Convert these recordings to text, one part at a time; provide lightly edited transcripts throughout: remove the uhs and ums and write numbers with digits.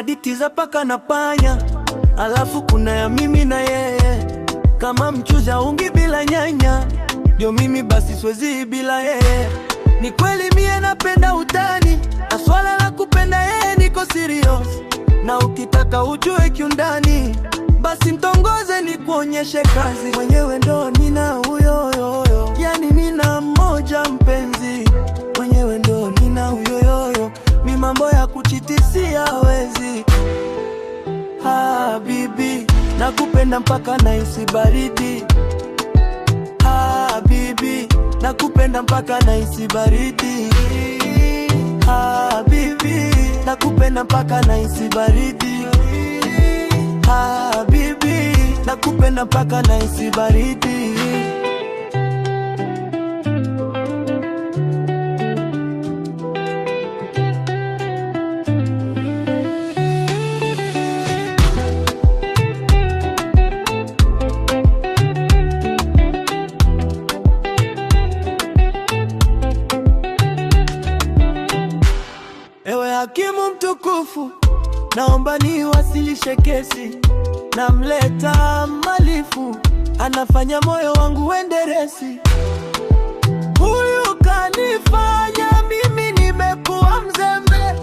hadithi za paka na panya, alafu kuna ya mimi na yeye. Kama mchuzi ungi bila nyanya, ndio mimi basi siwezi bila yeye. Ni kweli mie napenda utani, na swala la kupenda yeye niko serious. Na ukitaka ujue kiundani, basi mtongoze ni kuonyeshe kazi. Mwenyewe ndo nina huyo yoyo, yani nina mmoja mpenzi. Mwenyewe ndo nina huyo yoyo, mi mambo ya kuchitisia wezi. Habibi, nakupenda mpaka nahisi baridi. Habibi, nakupenda mpaka nahisi baridi. Habibi, nakupenda mpaka nahisi baridi. Habibi, nakupenda mpaka nahisi baridi. Ewe hakimu mtukufu, naomba niwasilishe kesi. Namleta malifu, anafanya moyo wangu enderesi. Huyu kanifanya mimi nimekuwa mzembe.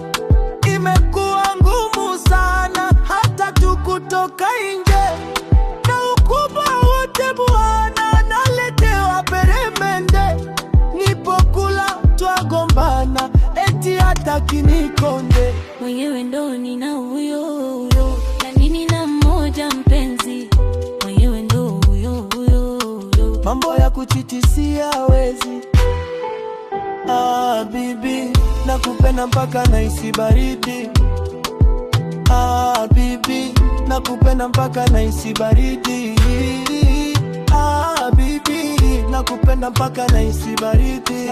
Imekuwa ngumu sana hata tukutoka nje. Na ukubwa wote bwana naletewa peremende. Nipokula twagombana, eti hataki nikonde. Mwenyewe ndo nina huyo huyo, na nini na mmoja mpenzi. Mwenyewe ndo huyo huyo, mambo ya kuchitisia wezi. Habibi, nakupenda mpaka nahisi baridi. Habibi, nakupenda mpaka nahisi baridi. Habibi, nakupenda mpaka nahisi baridi.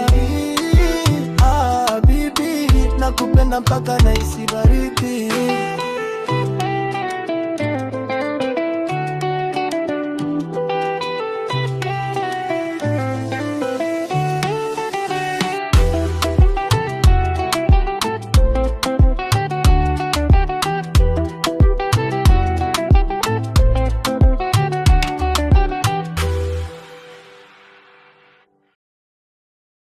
Habibi, nakupenda mpaka nahisi baridi.